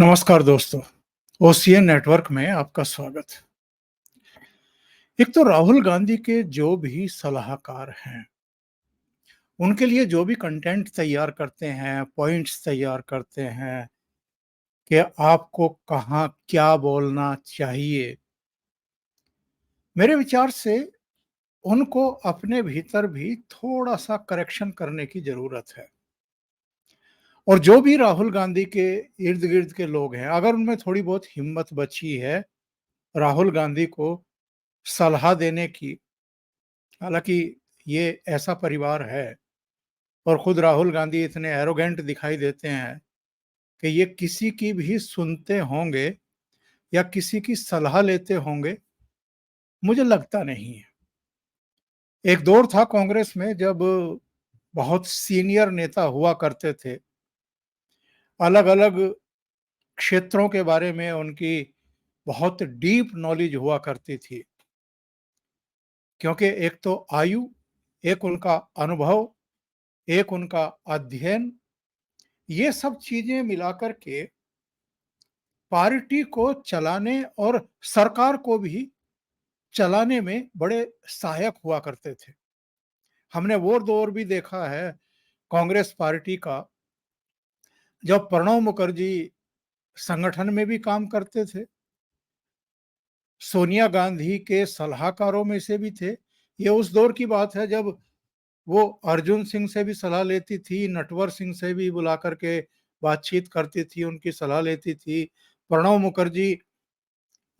नमस्कार दोस्तों, OCN network में आपका स्वागत। एक तो राहुल गांधी के जो भी सलाहकार हैं, उनके लिए जो भी कंटेंट तैयार करते हैं, पॉइंट्स तैयार करते हैं कि आपको कहाँ क्या बोलना चाहिए, मेरे विचार से उनको अपने भीतर भी थोड़ा-सा करेक्शन करने की ज़रूरत है। और जो भी राहुल गांधी के इर्द-गिर्द के लोग हैं, अगर उनमें थोड़ी बहुत हिम्मत बची है, राहुल गांधी को सलाह देने की। हालाँकि ये ऐसा परिवार है और खुद राहुल गांधी इतने एरोगेंट दिखाई देते हैं कि ये किसी की भी सुनते होंगे या किसी की सलाह लेते होंगे, मुझे लगता नहीं है। एक दौर था कांग्रेस में जब बहुत सीनियर नेता हुआ करते थे, अलग-अलग क्षेत्रों के बारे में उनकी बहुत डीप नॉलेज हुआ करती थी। क्योंकि एक तो आयु, एक उनका अनुभव, एक उनका अध्ययन, ये सब चीज़ें मिलाकर के पार्टी को चलाने और सरकार को भी चलाने में बड़े सहायक हुआ करते थे। हमने वो दौर भी देखा है कांग्रेस पार्टी का, जब प्रणब मुखर्जी संगठन में भी काम करते थे, सोनिया गांधी के सलाहकारों में से भी थे। ये उस दौर की बात है जब वो अर्जुन सिंह से भी सलाह लेती थी, नटवर सिंह से भी बुला कर के बातचीत करती थी, उनकी सलाह लेती थी। प्रणब मुखर्जी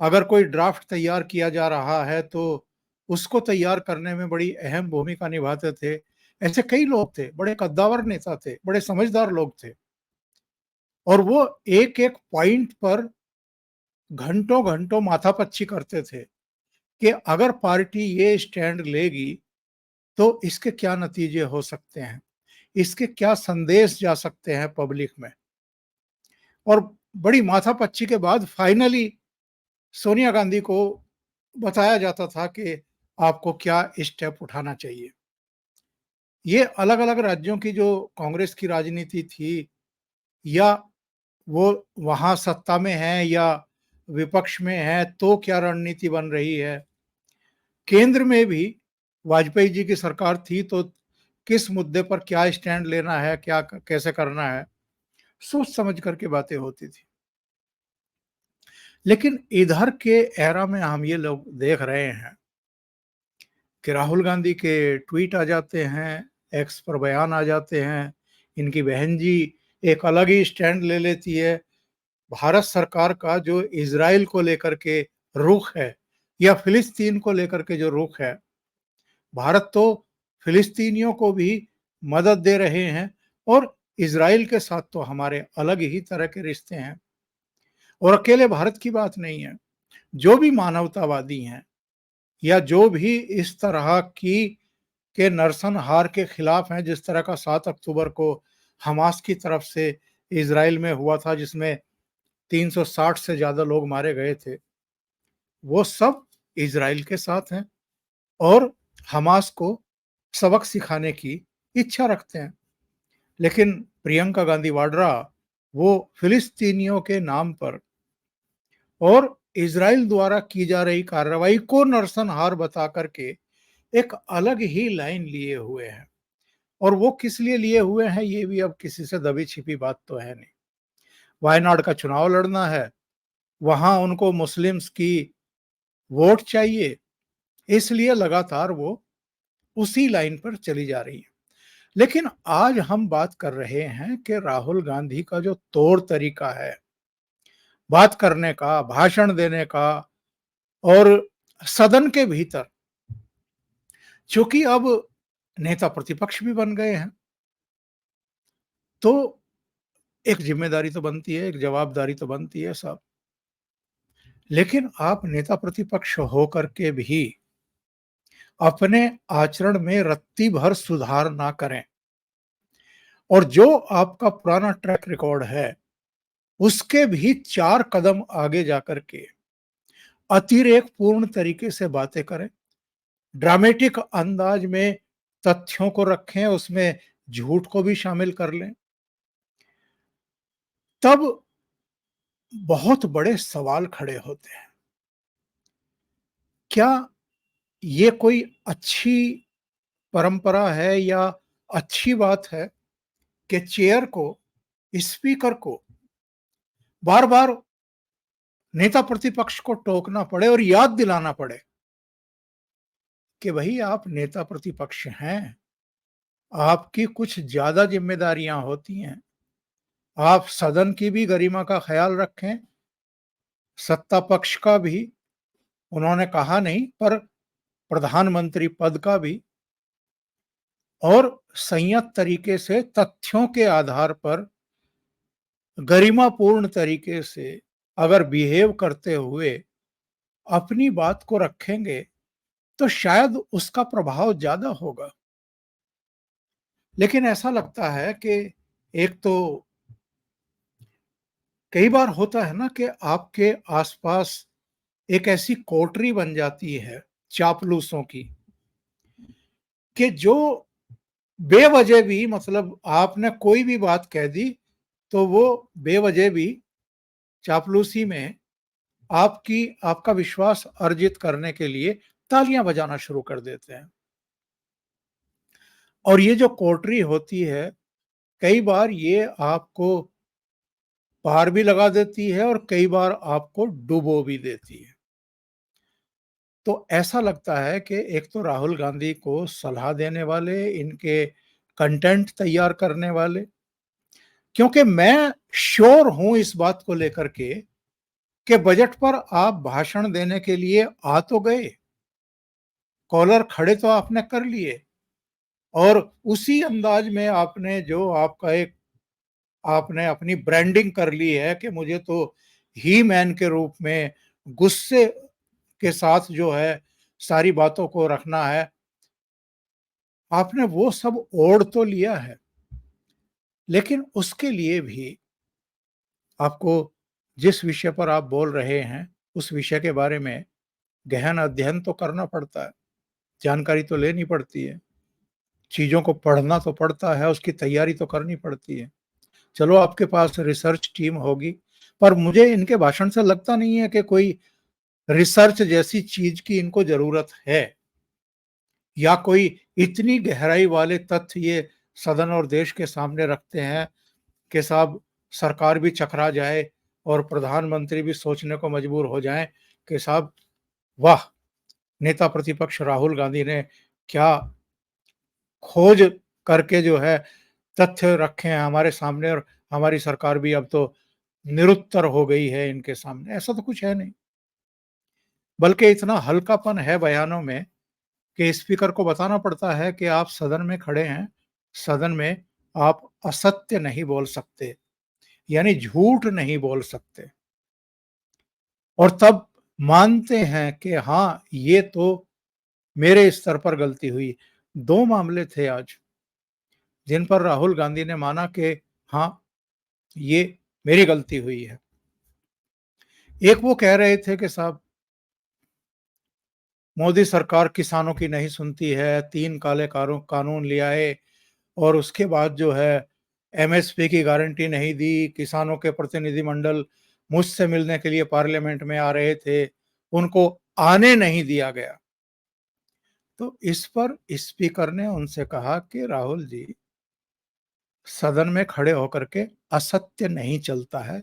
अगर कोई ड्राफ्ट तैयार किया जा रहा है तो उसको तैयार करने में बड़ी अहम भूमिका निभाते थे। ऐसे कई लोग थे, बड़े कद्दावर नेता थे, बड़े समझदार लोग थे और वो एक-एक पॉइंट पर घंटों-घंटों माथापच्ची करते थे कि अगर पार्टी ये स्टैंड लेगी तो इसके क्या नतीजे हो सकते हैं, इसके क्या संदेश जा सकते हैं पब्लिक में। और बड़ी माथापच्ची के बाद फाइनली सोनिया गांधी को बताया जाता था कि आपको क्या स्टेप उठाना चाहिए। ये अलग-अलग राज्यों की जो कांग्रेस की राजनीति थी, या वो वहाँ सत्ता में है या विपक्ष में है तो क्या रणनीति बन रही है। केंद्र में भी वाजपेयी जी की सरकार थी तो किस मुद्दे पर क्या स्टैंड लेना है, क्या कैसे करना है, सोच समझ कर के बातें होती थी। लेकिन इधर के एरा में हम ये लोग देख रहे हैं कि राहुल गांधी के ट्वीट आ जाते हैं, एक्स पर बयान आ जाते हैं, इनकी बहन जी एक अलग ही स्टैंड ले लेती है। भारत सरकार का जो इज़राइल को लेकर के रुख है या फ़िलिस्तीन को लेकर के जो रुख है, भारत तो फ़िलिस्तीनियों को भी मदद दे रहे हैं और इज़राइल के साथ तो हमारे अलग ही तरह के रिश्ते हैं। और अकेले भारत की बात नहीं है, जो भी मानवतावादी हैं या जो भी इस तरह की के नरसंहार के खिलाफ हैं, जिस तरह का 7 अक्टूबर को हमास की तरफ से इज़राइल में हुआ था, जिसमें 360 से ज़्यादा लोग मारे गए थे, वो सब इज़राइल के साथ हैं और हमास को सबक सिखाने की इच्छा रखते हैं। लेकिन प्रियंका गांधी वाड्रा, वो फ़िलिस्तीनियों के नाम पर और इज़राइल द्वारा की जा रही कार्रवाई को नरसंहार बता करके एक अलग ही लाइन लिए हुए हैं। और वो किस लिए लिए हुए हैं, ये भी अब किसी से दबी छिपी बात तो है नहीं। वायनाड का चुनाव लड़ना है, वहां उनको मुस्लिम्स की वोट चाहिए, इसलिए लगातार वो उसी लाइन पर चली जा रही है। लेकिन आज हम बात कर रहे हैं कि राहुल गांधी का जो तौर तरीका है बात करने का, भाषण देने का और सदन के भीतर, चूंकि अब नेता प्रतिपक्ष भी बन गए हैं, तो एक जिम्मेदारी तो बनती है, एक जवाबदारी तो बनती है साहब। लेकिन आप नेता प्रतिपक्ष होकर के भी अपने आचरण में रत्ती भर सुधार ना करें और जो आपका पुराना ट्रैक रिकॉर्ड है, उसके भी 4 कदम आगे जाकर के अतिरेक पूर्ण तरीके से बातें करें, ड्रामेटिक अंदाज में तथ्यों को रखें, उसमें झूठ को भी शामिल कर लें। तब बहुत बड़े सवाल खड़े होते हैं। क्या ये कोई अच्छी परंपरा है या अच्छी बात है कि चेयर को, स्पीकर को बार-बार नेता प्रतिपक्ष को टोकना पड़े और याद दिलाना पड़े कि भई आप नेता प्रतिपक्ष हैं, आपकी कुछ ज़्यादा ज़िम्मेदारियाँ होती हैं। आप सदन की भी गरिमा का ख़्याल रखें, सत्ता पक्ष का भी, उन्होंने कहा नहीं पर प्रधानमंत्री पद का भी, और संयत तरीके से तथ्यों के आधार पर गरिमापूर्ण तरीके से अगर बिहेव करते हुए अपनी बात को रखेंगे, तो शायद उसका प्रभाव ज़्यादा होगा। लेकिन ऐसा लगता है कि एक तो कई बार होता है ना कि आपके आसपास एक ऐसी कोटरी बन जाती है चापलूसों की, कि जो बेवजह भी, मतलब आपने कोई भी बात कह दी, तो वो बेवजह भी चापलूसी में आपका विश्वास अर्जित करने के लिए तालियां बजाना शुरू कर देते हैं। और ये जो कोटरी होती है, कई बार ये आपको पार भी लगा देती है और कई बार आपको डुबो भी देती है। तो ऐसा लगता है कि एक तो राहुल गांधी को सलाह देने वाले, इनके कंटेंट तैयार करने वाले, क्योंकि मैं श्योर हूं इस बात को लेकर के कि बजट पर आप भाषण देने के लिए आ तो गए, कॉलर खड़े तो आपने कर लिए, और उसी अंदाज में आपने जो आपका एक आपने अपनी ब्रांडिंग कर ली है कि मुझे तो ही मैन के रूप में गुस्से के साथ जो है सारी बातों को रखना है, आपने वो सब ओढ़ तो लिया है। लेकिन उसके लिए भी आपको जिस विषय पर आप बोल रहे हैं, उस विषय के बारे में गहन अध्ययन तो करना पड़ता है, जानकारी तो लेनी पड़ती है, चीज़ों को पढ़ना तो पड़ता है, उसकी तैयारी तो करनी पड़ती है। चलो आपके पास रिसर्च टीम होगी, पर मुझे इनके भाषण से लगता नहीं है कि कोई रिसर्च जैसी चीज़ की इनको ज़रूरत है, या कोई इतनी गहराई वाले तथ्य ये सदन और देश के सामने रखते हैं कि साहब सरकार भी चकरा जाए और प्रधानमंत्री भी सोचने को मजबूर हो जाएं कि साहब वाह! नेता प्रतिपक्ष राहुल गांधी ने क्या खोज करके जो है तथ्य रखे हैं हमारे सामने, और हमारी सरकार भी अब तो निरुत्तर हो गई है इनके सामने। ऐसा तो कुछ है नहीं, बल्कि इतना हल्कापन है बयानों में कि स्पीकर को बताना पड़ता है कि आप सदन में खड़े हैं, सदन में आप असत्य नहीं बोल सकते, यानी झूठ नहीं बोल सकते, और तब मानते हैं कि हाँ, ये तो मेरे स्तर पर गलती हुई। 2 मामले थे आज, जिन पर राहुल गांधी ने माना कि हाँ, ये मेरी गलती हुई है। एक वो कह रहे थे कि साहब मोदी सरकार किसानों की नहीं सुनती है, 3 काले कानून ले आए और उसके बाद जो है एमएसपी की गारंटी नहीं दी, किसानों के प्रतिनिधिमंडल मुझसे मिलने के लिए पार्लियामेंट में आ रहे थे, उनको आने नहीं दिया गया। तो इस पर स्पीकर ने उनसे कहा कि राहुल जी, सदन में खड़े होकर के असत्य नहीं चलता है,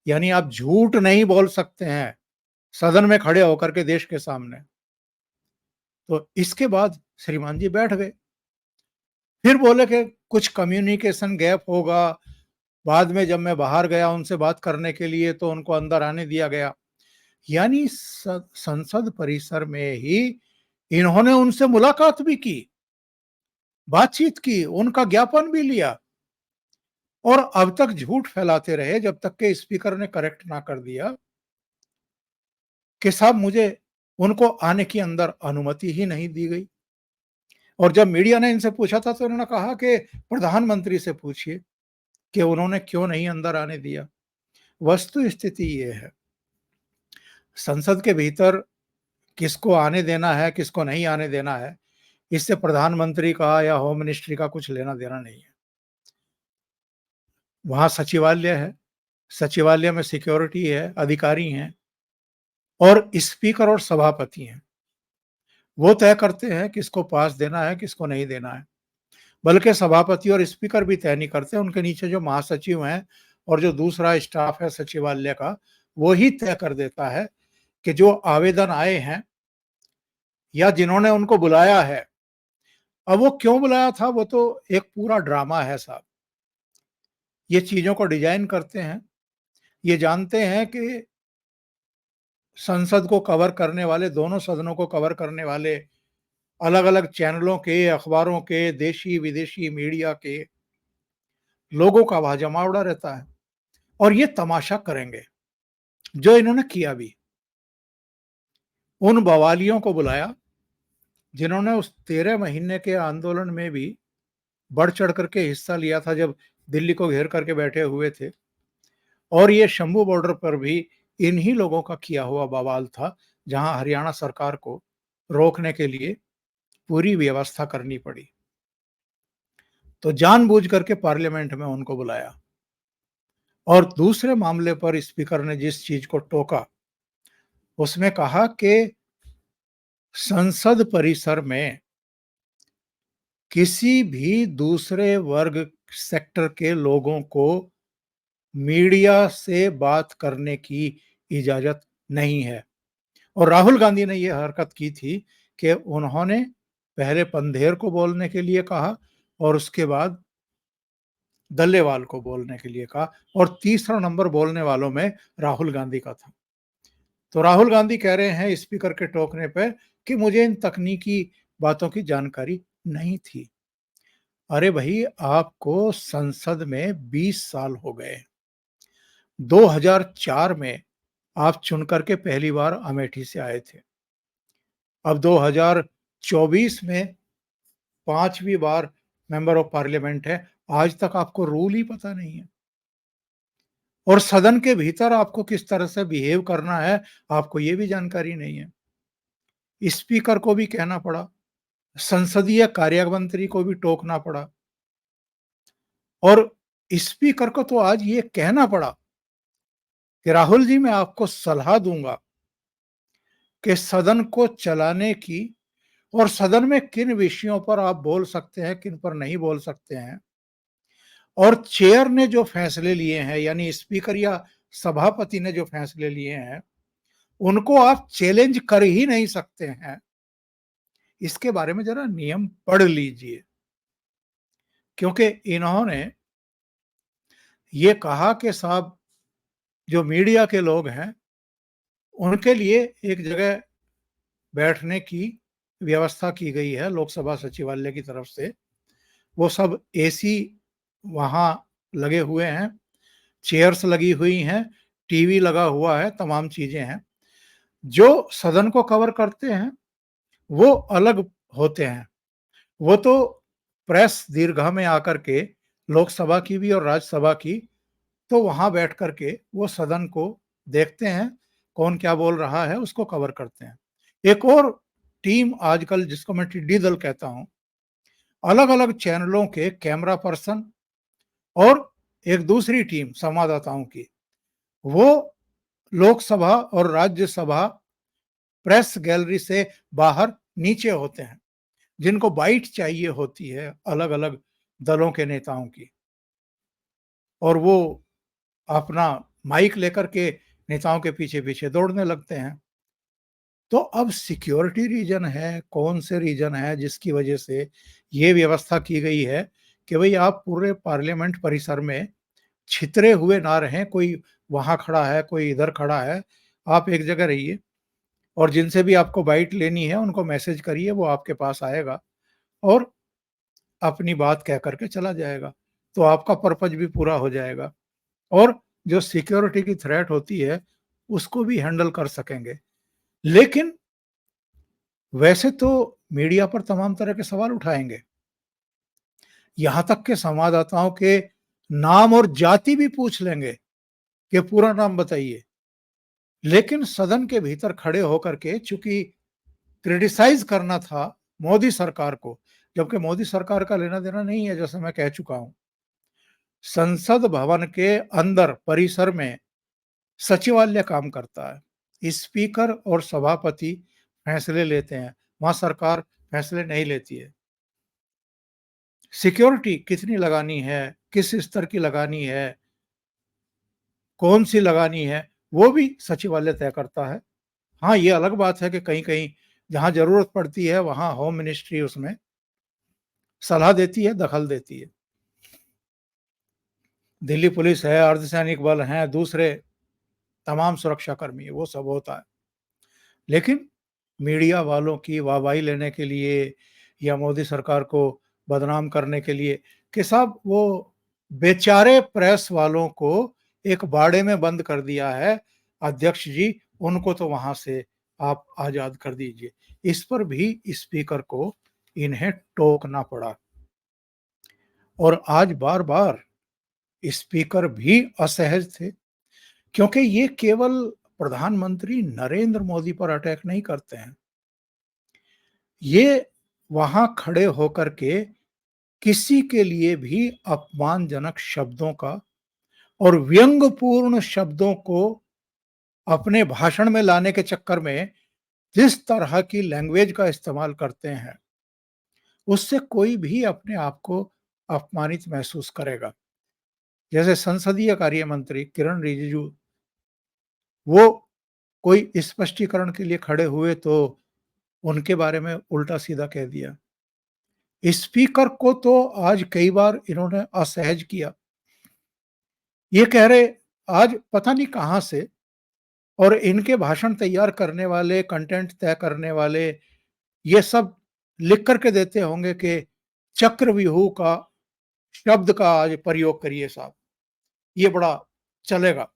यानी आप झूठ नहीं बोल सकते हैं सदन में खड़े होकर के देश के सामने। तो इसके बाद श्रीमान जी बैठ गए। फिर बोले कि कुछ कम्युनिकेशन गैप होगा, बाद में जब मैं बाहर गया उनसे बात करने के लिए तो उनको अंदर आने दिया गया। यानी संसद परिसर में ही इन्होंने उनसे मुलाकात भी की, बातचीत की, उनका ज्ञापन भी लिया, और अब तक झूठ फैलाते रहे जब तक के स्पीकर ने करेक्ट ना कर दिया कि साहब मुझे उनको आने की अंदर अनुमति ही नहीं दी गई। और जब मीडिया ने इनसे पूछा था तो उन्होंने कहा कि प्रधानमंत्री से पूछिए कि उन्होंने क्यों नहीं अंदर आने दिया। वस्तु स्थिति ये है, संसद के भीतर किसको आने देना है, किसको नहीं आने देना है, इससे प्रधानमंत्री का या होम मिनिस्ट्री का कुछ लेना देना नहीं है। वहाँ सचिवालय है, सचिवालय में सिक्योरिटी है, अधिकारी हैं और स्पीकर और सभापति हैं। वो तय करते हैं किसको पास देना है, किसको नहीं देना है। बल्कि सभापति और स्पीकर भी तय नहीं करते, उनके नीचे जो महासचिव हैं और जो दूसरा स्टाफ है सचिवालय का, वो ही तय कर देता है कि जो आवेदन आए हैं या जिन्होंने उनको बुलाया है, अब वो क्यों बुलाया था, वो तो एक पूरा ड्रामा है साहब। ये चीज़ों को डिज़ाइन करते हैं, ये जानते हैं कि संसद को कवर करने वाले, दोनों सदनों को कवर करने वाले अलग-अलग चैनलों के, अखबारों के, देशी-विदेशी मीडिया के लोगों का वहाँ जमावड़ा रहता है और ये तमाशा करेंगे, जो इन्होंने किया भी। उन बवालियों को बुलाया, जिन्होंने उस 13 महीने के आंदोलन में भी बढ़-चढ़ कर के हिस्सा लिया था, जब दिल्ली को घेर करके बैठे हुए थे। और ये शंभू बॉर्डर पर भी इन्हीं लोगों का किया हुआ बवाल था, जहां हरियाणा सरकार को रोकने के लिए पूरी व्यवस्था करनी पड़ी। तो जानबूझ करके पार्लियामेंट में उनको बुलाया। और दूसरे मामले पर स्पीकर ने जिस चीज को टोका, उसमें कहा कि संसद परिसर में किसी भी दूसरे वर्ग सेक्टर के लोगों को मीडिया से बात करने की इजाजत नहीं है। और राहुल गांधी ने यह हरकत की थी कि उन्होंने पहले पंधेर को बोलने के लिए कहा और उसके बाद दल्लेवाल को बोलने के लिए कहा और तीसरा नंबर बोलने वालों में राहुल गांधी का था। तो राहुल गांधी कह रहे हैं स्पीकर के टोकने पे कि मुझे इन तकनीकी बातों की जानकारी नहीं थी। अरे भाई, आपको संसद में 20 साल हो गए। 2004 में आप चुन करके पहली बार अमेठी से आए थे। अब 2024 में 5वीं बार मेंबर ऑफ पार्लियामेंट है, आज तक आपको रूल ही पता नहीं है। और सदन के भीतर आपको किस तरह से बिहेव करना है, आपको ये भी जानकारी नहीं है। स्पीकर को भी कहना पड़ा, संसदीय कार्य मंत्री को भी टोकना पड़ा और स्पीकर को तो आज ये कहना पड़ा कि राहुल जी, मैं आपको सलाह दूंगा कि सदन को चलाने की और सदन में किन विषयों पर आप बोल सकते हैं, किन पर नहीं बोल सकते हैं। और चेयर ने जो फैसले लिए हैं, यानी स्पीकर या सभापति ने जो फैसले लिए हैं, उनको आप चैलेंज कर ही नहीं सकते हैं। इसके बारे में जरा नियम पढ़ लीजिए, क्योंकि इन्होंने ये कहा कि साहब, जो मीडिया के लोग हैं, उनके लिए एक जगह बैठने की व्यवस्था की गई है लोकसभा सचिवालय की तरफ से। वो सब एसी वहां लगे हुए हैं, चेयर्स लगी हुई हैं, टीवी लगा हुआ है, तमाम चीजें हैं। जो सदन को कवर करते हैं वो अलग होते हैं। वो तो प्रेस दीर्घा में आकर के, लोकसभा की भी और राज्यसभा की, तो वहां बैठ करके वो सदन को देखते हैं, कौन क्या बोल रहा है उसको कवर करते हैं। एक और टीम आजकल, जिसको मैं टिड्डी दल कहता हूं, अलग अलग चैनलों के कैमरा पर्सन और एक दूसरी टीम संवाददाताओं की, वो लोकसभा और राज्यसभा प्रेस गैलरी से बाहर नीचे होते हैं, जिनको बाइट चाहिए होती है अलग अलग दलों के नेताओं की। और वो अपना माइक लेकर के नेताओं के पीछे पीछे दौड़ने लगते हैं। तो अब सिक्योरिटी रीजन है, कौन से रीजन है जिसकी वजह से ये व्यवस्था की गई है कि भाई आप पूरे पार्लियामेंट परिसर में छितरे हुए ना रहें, कोई वहां खड़ा है, कोई इधर खड़ा है, आप एक जगह रहिए और जिनसे भी आपको बाइट लेनी है उनको मैसेज करिए, वो आपके पास आएगा और अपनी बात कह करके चला जाएगा। तो आपका पर्पज भी पूरा हो जाएगा और जो सिक्योरिटी की थ्रेट होती है उसको भी हैंडल कर सकेंगे। लेकिन वैसे तो मीडिया पर तमाम तरह के सवाल उठाएंगे, यहां तक के संवाददाताओं के नाम और जाति भी पूछ लेंगे कि पूरा नाम बताइए। लेकिन सदन के भीतर खड़े होकर के, चूंकि क्रिटिसाइज करना था मोदी सरकार को, जबकि मोदी सरकार का लेना देना नहीं है, जैसे मैं कह चुका हूं, संसद भवन के अंदर परिसर में सचिवालय काम करता है। स्पीकर और सभापति फैसले लेते हैं, वहाँ सरकार फैसले नहीं लेती है। सिक्योरिटी कितनी लगानी है, किस स्तर की लगानी है, कौन-सी लगानी है, वो भी सचिवालय तय करता है। हाँ, ये अलग बात है कि कहीं-कहीं जहाँ ज़रूरत पड़ती है, वहाँ होम मिनिस्ट्री उसमें सलाह देती है, दखल देती है। दिल्ली पुलिस है, अर्धसैनिक बल हैं, दूसरे तमाम सुरक्षाकर्मी, वो सब होता है। लेकिन मीडिया वालों की वाहवाही लेने के लिए या मोदी सरकार को बदनाम करने के लिए कि साहब वो बेचारे प्रेस वालों को एक बाड़े में बंद कर दिया है अध्यक्ष जी, उनको तो वहां से आप आजाद कर दीजिए। इस पर भी स्पीकर को इन्हें टोकना पड़ा और आज बार-बार स्पीकर भी असहज थे क्योंकि ये केवल प्रधानमंत्री नरेंद्र मोदी पर अटैक नहीं करते हैं। ये वहां खड़े होकर के किसी के लिए भी अपमानजनक शब्दों का और व्यंग्यपूर्ण शब्दों को अपने भाषण में लाने के चक्कर में जिस तरह की लैंग्वेज का इस्तेमाल करते हैं, उससे कोई भी अपने आप को अपमानित महसूस करेगा। जैसे संसदीय कार्य मंत्री किरण रिजिजू, वो कोई स्पष्टीकरण के लिए खड़े हुए तो उनके बारे में उल्टा-सीधा कह दिया। स्पीकर को तो आज कई बार इन्होंने असहज किया। ये कह रहे आज पता नहीं कहाँ से और इनके भाषण तैयार करने वाले, कंटेंट तय करने वाले, ये सब लिख कर के देते होंगे कि चक्रव्यूह का शब्द का आज प्रयोग करिए साहब, ये बड़ा चलेगा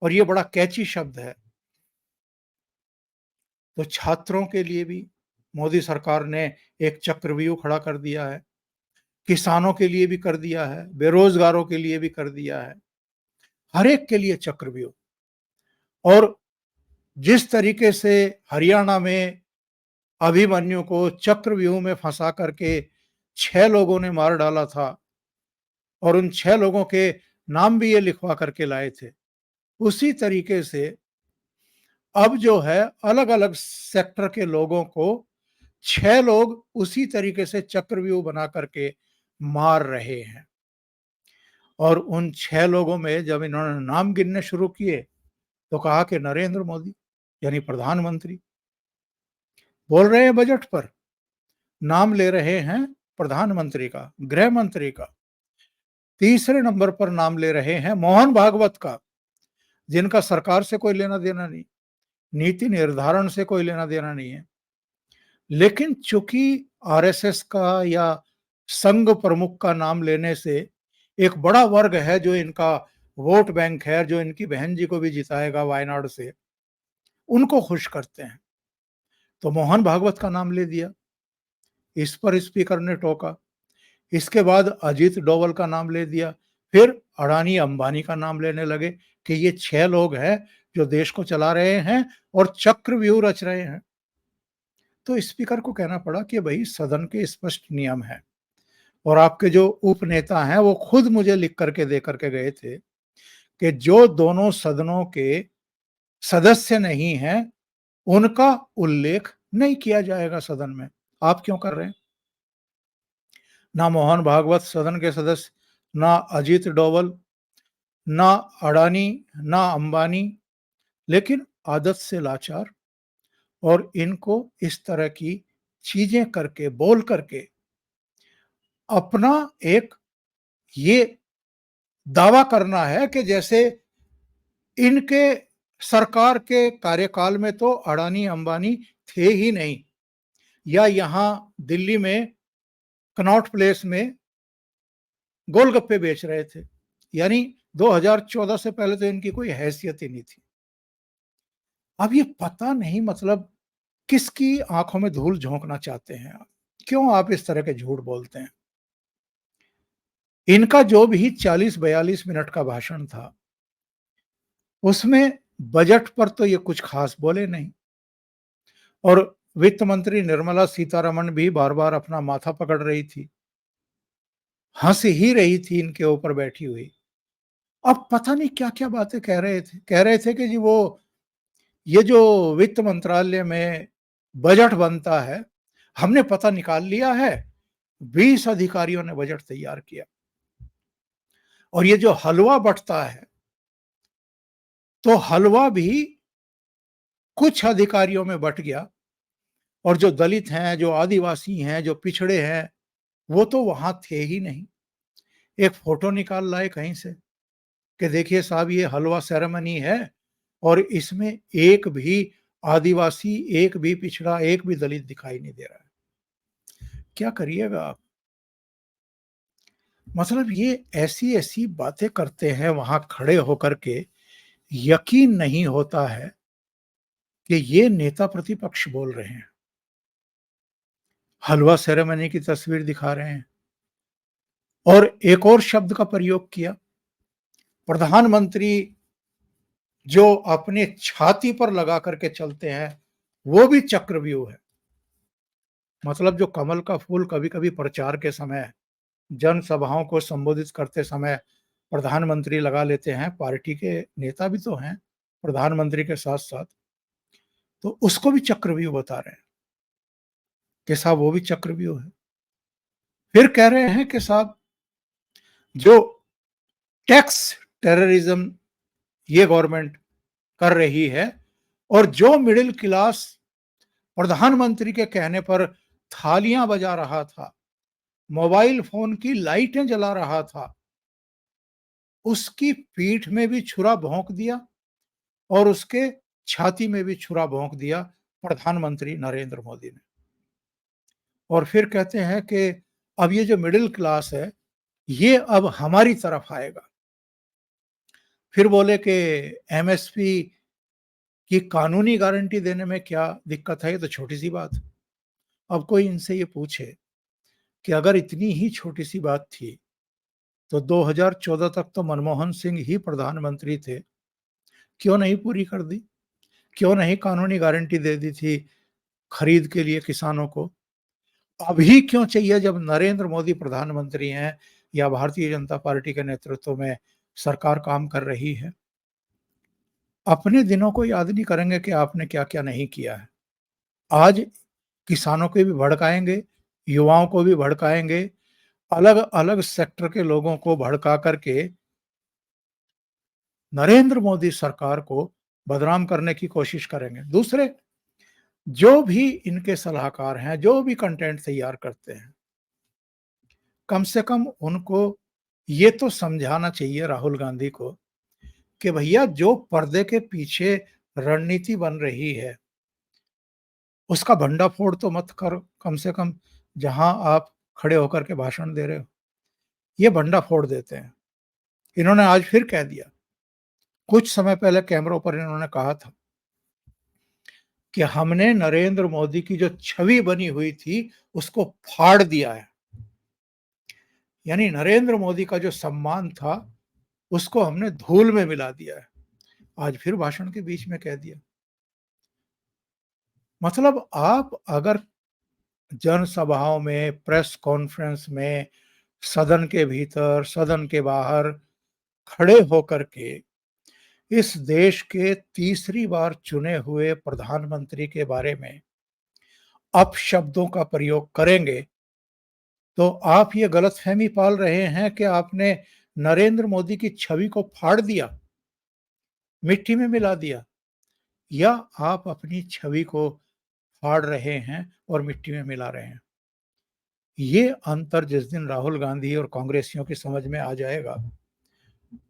और ये बड़ा कैची शब्द है। तो छात्रों के लिए भी मोदी सरकार ने एक चक्रव्यूह खड़ा कर दिया है, किसानों के लिए भी कर दिया है, बेरोजगारों के लिए भी कर दिया है, हर एक के लिए चक्रव्यूह। और जिस तरीके से हरियाणा में अभिमन्यु को चक्रव्यूह में फंसा करके 6 लोगों ने मार डाला था और उन 6 लोगों के नाम भी ये लिखवा करके लाए थे। उसी तरीके से अब जो है अलग-अलग सेक्टर के लोगों को 6 लोग उसी तरीके से चक्रव्यूह बना करके मार रहे हैं। और उन 6 लोगों में जब इन्होंने नाम गिनने शुरू किए, तो कहा कि नरेंद्र मोदी यानी प्रधानमंत्री बोल रहे हैं बजट पर, नाम ले रहे हैं प्रधानमंत्री का, गृह मंत्री का। तीसरे नंबर पर नाम ले रहे हैं मोहन भागवत का, जिनका सरकार से कोई लेना-देना नहीं, नीति निर्धारण से कोई लेना-देना नहीं है। लेकिन चूंकि आरएसएस का या संघ प्रमुख का नाम लेने से एक बड़ा वर्ग है जो इनका वोट बैंक है, जो इनकी बहन जी को भी जिताएगा वायनाड से, उनको खुश करते हैं। तो मोहन भागवत का नाम ले दिया। इस पर स्पीकर ने टोका। इसके बाद अजीत डोवल का नाम ले दिया। फिर अडानी अंबानी का नाम लेने लगे कि ये 6 लोग हैं जो देश को चला रहे हैं और चक्रव्यूह रच रहे हैं। तो स्पीकर को कहना पड़ा कि भई सदन के स्पष्ट नियम हैं और आपके जो उपनेता हैं वो खुद मुझे लिख करके दे करके गए थे कि जो दोनों सदनों के सदस्य नहीं हैं, उनका उल्लेख नहीं किया जाएगा सदन में। आप क्यों कर रहे हैं? ना मोहन भागवत सदन के सदस्य, ना अजीत डोवल, ना अडानी, ना अंबानी, लेकिन आदत से लाचार और इनको इस तरह की चीजें करके, बोल करके अपना एक ये दावा करना है कि जैसे इनके सरकार के कार्यकाल में तो अडानी अंबानी थे ही नहीं या यहाँ दिल्ली में कनॉट प्लेस में गोलगप्पे बेच रहे थे। यानी 2014 से पहले तो इनकी कोई हैसियत ही नहीं थी। अब ये पता नहीं मतलब किसकी आंखों में धूल झोंकना चाहते हैं आप? क्यों आप इस तरह के झूठ बोलते हैं? इनका जो भी 40-42 मिनट का भाषण था, उसमें बजट पर तो ये कुछ खास बोले नहीं और वित्त मंत्री निर्मला सीतारमण भी बार-बार अपना माथा पकड़ रही थी। हँस ही रही थी इनके ऊपर बैठी हुई। अब पता नहीं क्या-क्या बातें कह रहे थे। कह रहे थे कि जी वो ये जो वित्त मंत्रालय में बजट बनता है, हमने पता निकाल लिया है, 20 अधिकारियों ने बजट तैयार किया। और ये जो हलवा बँटता है, तो हलवा भी कुछ अधिकारियों में बँट गया और जो दलित हैं, जो आदिवासी हैं, जो पिछड़े हैं, वो तो वहाँ थे ही नहीं। एक फ़ोटो निकाल लाए कहीं से कि देखिए साहब ये हलवा सेरेमनी है और इसमें एक भी आदिवासी, एक भी पिछड़ा, एक भी दलित दिखाई नहीं दे रहा है। क्या करिएगा आप? मतलब ये ऐसी-ऐसी बातें करते हैं वहाँ खड़े होकर के, यकीन नहीं होता है कि ये नेता प्रतिपक्ष बोल रहे हैं। हलवा सेरेमनी की तस्वीर दिखा रहे हैं और एक और शब्द का प्रयोग किया, प्रधानमंत्री जो अपने छाती पर लगा कर के चलते हैं, वो भी चक्रव्यूह है। मतलब जो कमल का फूल कभी-कभी प्रचार के समय, जनसभाओं को संबोधित करते समय प्रधानमंत्री लगा लेते हैं, पार्टी के नेता भी तो हैं, प्रधानमंत्री के साथ-साथ, तो उसको भी चक्रव्यूह बता रहे हैं कि साहब वो भी चक्रव्यूह है। फिर कह रहे हैं कि साहब जो टैक्स टेररिज्म ये गवर्नमेंट कर रही है और जो मिडिल क्लास प्रधानमंत्री के कहने पर थालियां बजा रहा था, मोबाइल फोन की लाइटें जला रहा था, उसकी पीठ में भी छुरा भोंक दिया और उसके छाती में भी छुरा भोंक दिया प्रधानमंत्री नरेंद्र मोदी ने। और फिर कहते हैं कि अब ये जो मिडिल क्लास है, ये अब हमारी तरफ आएगा। फिर बोले कि एमएसपी की कानूनी गारंटी देने में क्या दिक्कत है, ये तो छोटी-सी बात है। अब कोई इनसे ये पूछे कि अगर इतनी ही छोटी-सी बात थी, तो 2014 तक तो मनमोहन सिंह ही प्रधानमंत्री थे, क्यों नहीं पूरी कर दी? क्यों नहीं कानूनी गारंटी दे दी थी खरीद के लिए किसानों को? अभी क्यों चाहिए जब नरेंद्र मोदी प्रधानमंत्री हैं या भारतीय जनता पार्टी के नेतृत्व में सरकार काम कर रही है? अपने दिनों को याद नहीं करेंगे कि आपने क्या-क्या नहीं किया है। आज किसानों को भी भड़काएँगे, युवाओं को भी भड़काएँगे, अलग-अलग सेक्टर के लोगों को भड़का करके नरेंद्र मोदी सरकार को बदनाम करने की कोशिश करेंगे। दूसरे, जो भी इनके सलाहकार हैं, जो भी कंटेंट तैयार करते हैं, कम से कम उनको ये तो समझाना चाहिए राहुल गांधी को कि भैया जो पर्दे के पीछे रणनीति बन रही है, उसका भंडाफोड़ तो मत करो कम से कम, जहाँ आप खड़े होकर के भाषण दे रहे हो। ये भंडाफोड़ देते हैं। इन्होंने आज फिर कह दिया, कुछ समय पहले कैमरों पर इन्होंने कहा था कि हमने नरेंद्र मोदी की जो छवि बनी हुई थी, उसको फाड़ दिया है। यानी नरेंद्र मोदी का जो सम्मान था, उसको हमने धूल में मिला दिया है। आज फिर भाषण के बीच में कह दिया। मतलब आप अगर जनसभाओं में, प्रेस कॉन्फ्रेंस में, सदन के भीतर, सदन के बाहर खड़े होकर के इस देश के तीसरी बार चुने हुए प्रधानमंत्री के बारे में अपशब्दों का प्रयोग करेंगे, तो आप ये गलतफ़हमी पाल रहे हैं कि आपने नरेंद्र मोदी की छवि को फाड़ दिया, मिट्टी में मिला दिया, या आप अपनी छवि को फाड़ रहे हैं और मिट्टी में मिला रहे हैं। ये अंतर जिस दिन राहुल गांधी और कांग्रेसियों की समझ में आ जाएगा,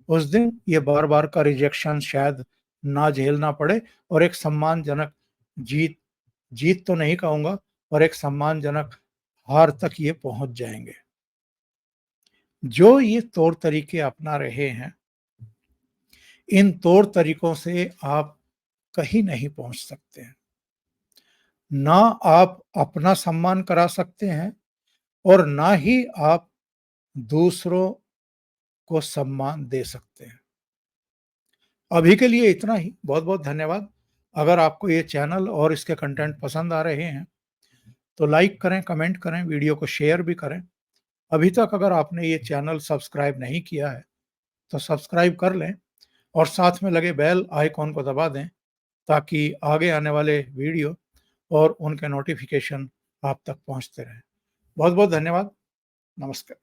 उस दिन ये बार-बार का रिजेक्शन शायद ना झेलना पड़े और एक सम्मानजनक जीत, जीत तो नहीं कहूँगा, और एक सम्मानजनक हार तक ये पहुँच जाएँगे। जो ये तौर तरीके अपना रहे हैं, इन तौर तरीकों से आप कहीं नहीं पहुँच सकते हैं। ना आप अपना सम्मान करा सकते हैं और ना ही आप दूसरों को सम्मान दे सकते हैं। अभी के लिए इतना ही। बहुत-बहुत धन्यवाद। अगर आपको ये चैनल और इसके कंटेंट पसंद आ रहे हैं, तो लाइक करें, कमेंट करें, वीडियो को शेयर भी करें। अभी तक अगर आपने ये चैनल सब्सक्राइब नहीं किया है, तो सब्सक्राइब कर लें और साथ में लगे बेल आइकॉन को दबा दें, ताकि आगे आने वाले वीडियो और उनके नोटिफ़िकेशन आप तक पहुँचते रहें। बहुत-बहुत धन्यवाद। नमस्कार।